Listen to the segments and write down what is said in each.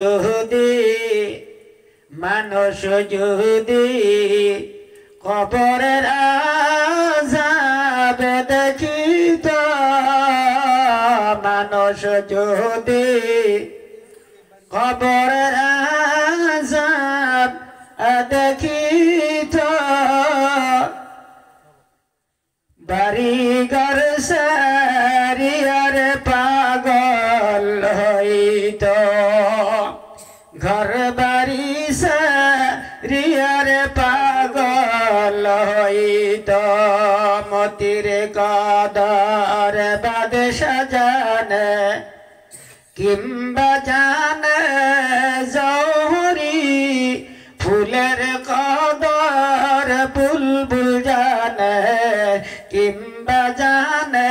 যদি মানুষ যদি কবরের আযাব দেখিত, মানুষ যদি কবরের আযাব দেখিত, বাড়ি ঘর সারিয়ার পাগল হইত, ঘর বাড়ি সারিয়ার পাগল হইত, মতির কদর বাদশা জানে কিংবা জানে জৌহরি, ফুলের কদর বুলবুল জানে কিংবা জানে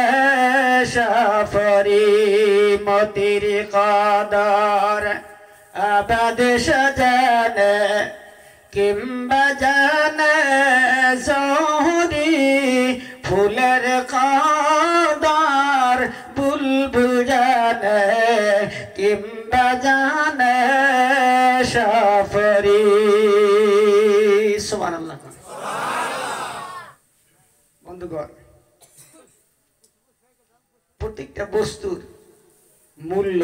সফরি, মতির কদর বাদশা জানে কিংবা জানে জৌহরি, ফুলের কদর বুলবুল জানে কিংবা জানে সফরি। সুবহানাল্লাহ। বন্ধুগণ, প্রত্যেকটা বস্তুর মূল্য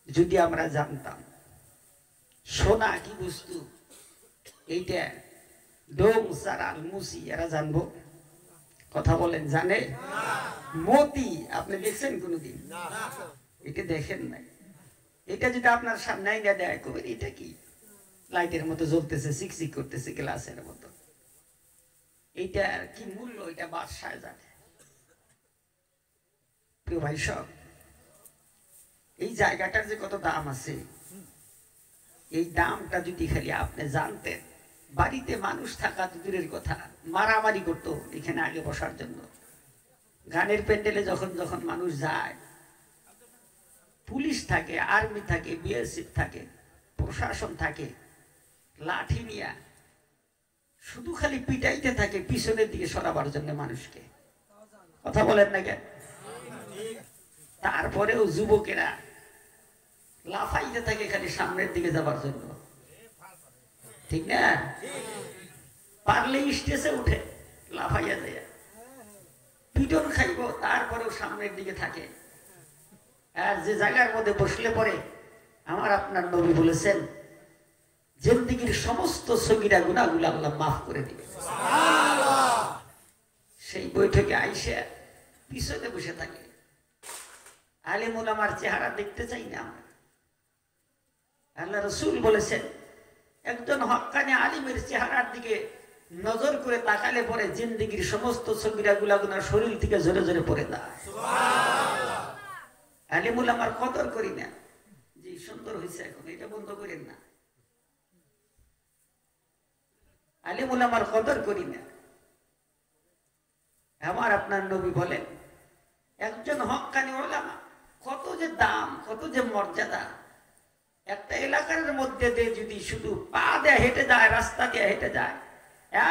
যদি আমরা জানতাম, সোনা কি বস্তু এইটা ডোম সারাল মুসি এরা জানবো? কথা বলেন, জানে? মতি আপনি দেখছেন কোনদিন? এটা দেখেন নাই। এটা যদি আপনার সামনে আইনা দেয়, কবে এটা কি লাইটের মতো জ্বলতেছে, চিকচিক করতেছে গ্লাসের মতো, এইটার কি মূল্য এটা বাদশাহ জানে। প্রিয় ভাই সব, এই জায়গাটার যে কত দাম আছে, এই দামটা যদি খালি আপনি জানতেন, বাড়িতে মানুষ থাকা দূরের কথা, মারামারি করতো এখানে আগে বসার জন্য। গানের প্যান্ডেলে যখন যখন মানুষ যায়, পুলিশ থাকে, আর্মি থাকে, বিএসএফ থাকে, প্রশাসন থাকে, লাঠি নিয়ে শুধু খালি পিটাইতে থাকে পিছনের দিকে সরাবার জন্য মানুষকে। কথা বলেন না কেন? তারপরেও যুবকেরা লাফাইতে থাকে খালি সামনের দিকে যাবার জন্য, ঠিক না? পারলে স্টেজে উঠে লাফাইয়া যায়, পিটন খাইব, তারপরেও সামনের দিকে থাকে। আর যে জায়গার মধ্যে বসলে পরে আমার আপনার নবী বলেছেন, জিন্দেগীর সমস্ত সগীরা গুনাহগুলো আল্লাহ মাফ করে দিবে। সেই বৈঠকে আইসা পিছনে বসে থাকে। আলেম ওলামার চেহারা দেখতে চাই না আমরা। আল্লাহ রাসূল বলেছেন, একজন হক্কানি আলিমের চেহারার দিকে নজর করে তাকালে পরে জিন্দেগীর সমস্ত সগীরা গুনাহ শরীর থেকে ঝরে ঝরে পড়ে যায়। আলেম ওলামার কদর করি না। জি, সুন্দর হয়েছে, এখন এটা বন্ধ করেন না। আলেম ওলামার কদর করি না। আমার আপনার নবী বলেন, একজন হক্কানি ওলামা কত যে দাম, কত যে মর্যাদা। একটা এলাকার মধ্যে দিয়ে যদি শুধু পা দিয়ে হেঁটে যায়, রাস্তা দিয়ে হেঁটে যায়,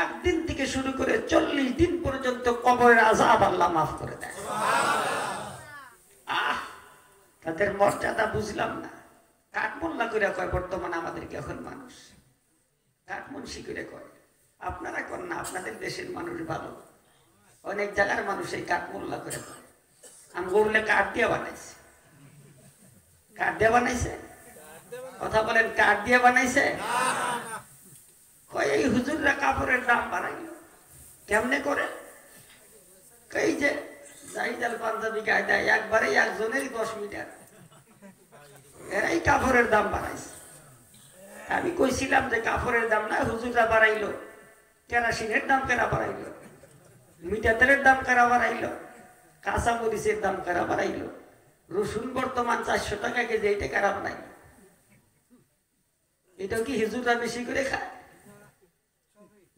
একদিন থেকে শুরু করে 40 দিন পর্যন্ত কবরের আযাব আল্লাহ মাফ করে দেয়। তাদের মর্যাদা বুঝলাম না। কাঠমোল্লা করে কয় বর্তমানে আমাদেরকে এখন মানুষ, কাঠমুন্সি করে কয়। আপনারা কর না, আপনাদের দেশের মানুষ ভালো। অনেক জায়গার মানুষ এই কাঠমোল্লা করে কয়। আমি বললে কাঠ দিয়ে বানাইছে, কাঠ দিয়ে বানাইছে। কথা বলেন, কাঠ দিয়ে বানাইছে? কয় এই হুজুররা কাপড়ের দাম বাড়াইল কেমনে করে? এই যে জাহিদাল পাঞ্জাবি গায়ে দেয়, একবারে একজনেরই 10 মিটার, এরাই কাপড়ের দাম বাড়াইছে। আমি কইছিলাম যে কাপড়ের দাম না, হুজুররা বাড়াইলো। কেরাসিনের দাম কেনা বাড়াইলো, মিঠা তেলের দাম কেনা বাড়াইলো, কাঁচা মরিচের দাম কেনা বাড়াইলো, রসুন বর্তমান 400 টাকা কেজি, এইটা কেনা বাড়াইলো। এটা কি হুজুররা বেশি করে খায়?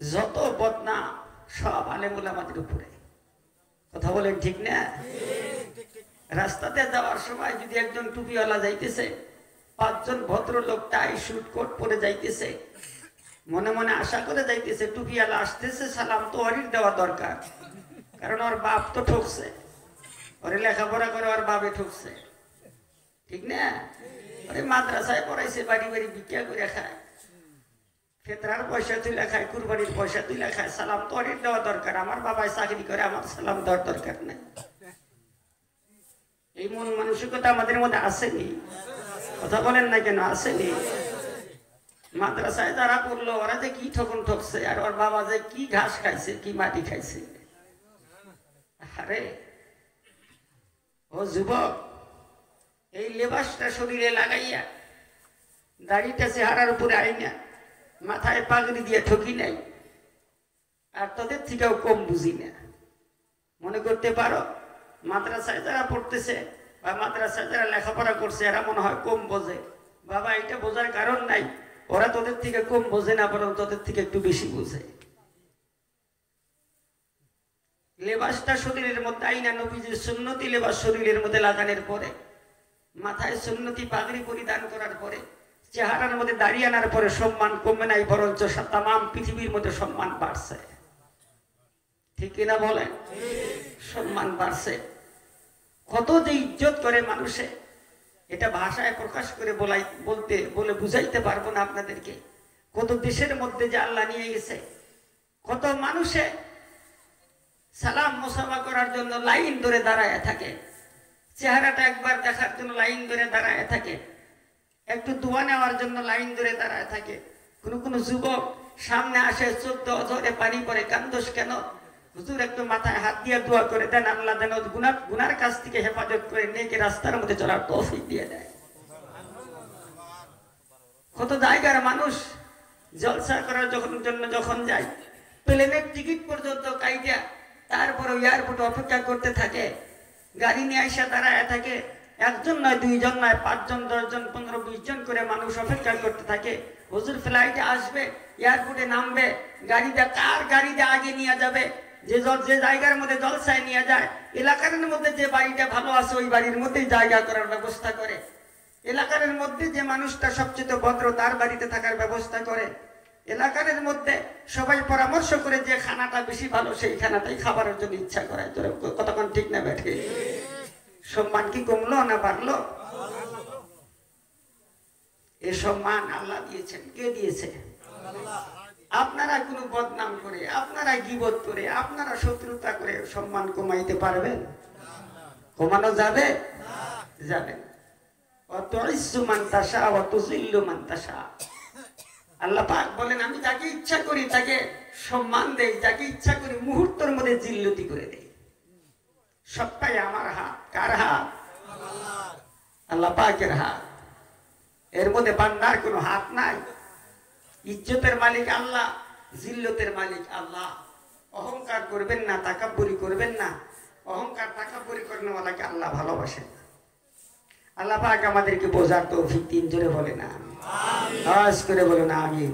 যত বদনাম সব আলেম ওলামাদের উপরে। কথা বলেন, ঠিক না? রাস্তাতে যাওয়ার সময় যদি একজন টুপিওয়ালা যাইতেছে, 5 জন ভদ্রলোক টাই শুট কোট পরে যাইতেছে, মনে মনে আশা করে যাইতেছে টুপিওয়ালা আসতেছে, সালাম তো ওরই দেওয়া দরকার, কারণ ওর বাপ তো ঠকছে, ওরে লেখাপড়া করে ওর বাপে ঠকছে, ঠিক না? মাদ্রাসায় পড়াইছে, বাড়ি বাড়ি ভিক্ষা করে খায়, ফেতরার পয়সা তুলে খায়, কুরবানির পয়সা তুলে খায়। সালাম তো অনেক দেওয়া দরকার। আমার বাবাই চাকরি করে, আমার সালাম দেওয়ার দরকার নেই। এই মন মানসিকতা আমাদের মধ্যে আসেনি? কথা বলেন না কেন আসেনি? মাদ্রাসায় যারা পড়লো ওরা যে কি ঠকন ঠকছে, আর ওর বাবা যে কি ঘাস খাইছে, কি মাটি খাইছে। আরে ও যুবক, এই লেবাসটা শরীরে লাগাইয়া, দাড়িটা চেহারার উপরে আইনা, মাথায় পাগড়ি দিয়ে ঠকি নাই, আর তোদের থেকেও কম বুঝি না। মনে করতে পারো মাদ্রাসায় যারা পড়তেছে বা মাদ্রাসায় যারা লেখাপড়া করছে এরা মনে হয় কম বোঝে। বাবা, এটা বোঝার কারণ নাই। ওরা তোদের থেকে কম বোঝে না, বরং তোদের থেকে একটু বেশি বোঝে। লেবাসটা শরীরের মধ্যে আইনা, নবীজির সুন্নতি লেবাস শরীরের মধ্যে লাগানোর পরে, মাথায় সুন্নতি পাগড়ি পরিধান করার পরে, চেহারার মধ্যে দাঁড়িয়ে আনার পরে সম্মান কমে নাই, বরঞ্চ তামাম পৃথিবীর মধ্যে সম্মান বাড়ছে। ঠিক কিনা বলেন? সম্মান বাড়ছে। কত যে ইজ্জত করে মানুষে, এটা ভাষায় প্রকাশ করে বলে বুঝাইতে পারবো না আপনাদেরকে। কত দেশের মধ্যে যে আল্লাহ নিয়ে গেছে, কত মানুষে সালাম মুসাফা করার জন্য লাইন ধরে দাঁড়ায় থাকে, চেহারাটা একবার দেখার জন্য লাইন ধরে দাঁড়ায় থাকে, একটু দোয়া নেওয়ার জন্য লাইন ধরে দাঁড়ায় থাকে। কোনো যুবক সামনে আসে, চোখ ধরে পানি পড়ে, কান্দোস কেন? হুজুর একটু মাথায় হাত দিয়ে দোয়া করে দেন, আল্লাহ যেন গুনার কাছ থেকে হেফাজত করে নেকে রাস্তার মধ্যে চলার তৌফিক দিয়ে দেয়। কত জায়গার মানুষ জলসা করার জন্য যখন যায়, প্লেনের টিকিট পর্যন্ত কাইটা, তারপরে এয়ারপোর্টে অপেক্ষা করতে থাকে, গাড়ি নিয়ে আইসা দাঁড়ায় থাকে। একজন নয়, দুইজন নয়, 5 জন, 10 জন, 15, 20 জন করে মানুষ অপেক্ষা করতে থাকে। হুজুর ফ্লাইটে আসবে, এয়ারপোর্টে নামবে, কার গাড়িতে আগে নিয়ে যাবে, যে জায়গার মধ্যে জলসায় নিয়ে যায়, এলাকার মধ্যে যে বাড়িটা ভালো আছে ওই বাড়ির মধ্যেই জায়গা করার ব্যবস্থা করে, এলাকার মধ্যে যে মানুষটা সবচেয়ে ভদ্র তার বাড়িতে থাকার ব্যবস্থা করে, এলাকার মধ্যে সবাই পরামর্শ করে যে খানাটা বেশি ভালো সেই খানাটাই খাবারের জন্য ইচ্ছা করে। কতক্ষণ ঠিক না বেঠে? সম্মান কি কমলো না বাড়লো? এ সম্মান আল্লাহ দিয়েছেন। কে দিয়েছে? আপনারা কোনো বদনাম করে, আপনারা গীবত করে, আপনারা শত্রুতা করে সম্মান কমাইতে পারবেন? কমানো যাবে? যাবে। অতুইজ্জু মান তাশা ওয়া তুযিল্লু মান তাশা। আল্লাহ পাক বলেন, আমি যাকে ইচ্ছা করি তাকে সম্মান দেই, যাকে ইচ্ছা করি মুহূর্তের মধ্যে জিল্লতি করে দেই। সবটাই আমার হাত। কার হাত? আল্লাহ পাকের হাত। এর মধ্যে বান্দার কোনো হাত নাই। ইজ্জতের মালিক আল্লাহ, জিল্লতের মালিক আল্লাহ। অহংকার করবেন না, তাকাব্বুরি করবেন না। অহংকার তাকাব্বুরি করেনওয়ালাকে আল্লাহ ভালোবাসেন। আল্লাহ পাক আমাদেরকে বোঝার তৌফিক দিন। জোরে বলে না আমিন। আওয়াজ করে বলে না আমিন।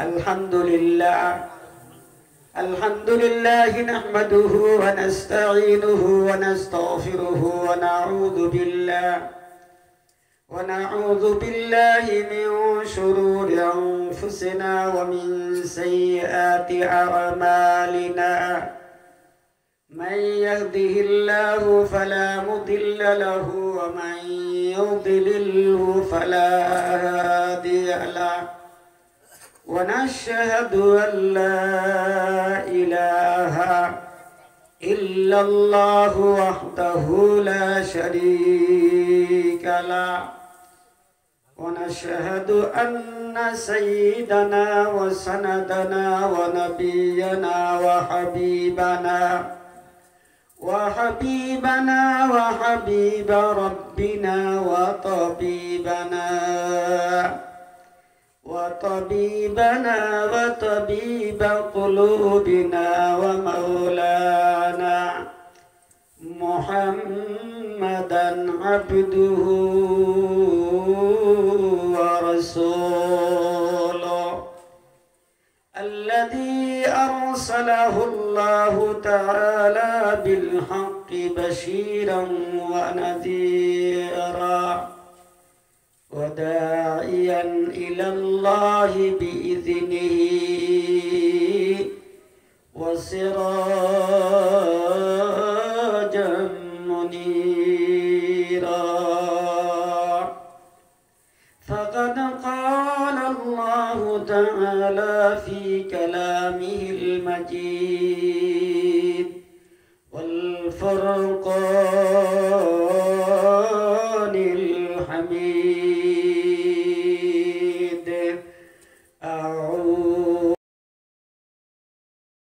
আলহামদুলিল্লাহ আলহামদুলিল্লাহ নাহমাদুহু ওয়া নাস্তাঈনুহু ওয়া নাস্তাগফিরুহু ওয়া নাউযু বিল্লাহি মিন শুরুরি আনফুসিনা ওয়া মিন সাইয়্যাতি আ'মালিনা। من يهده الله فلا مضل له ومن يضلله فلا هادي له ونشهد أن لا إله إلا الله وحده لا شريك له ونشهد أن سيدنا وسندنا ونبينا وحبيب ربنا وطبيب قلوبنا ومولانا محمدا عبده ورسوله الذي أرسله الله تعالى بالحق بشيرا ونذيرا وداعيا إلى الله بإذنه وسراجا منيرا فقد قال الله تعالى في كلامه المجيد والفرقان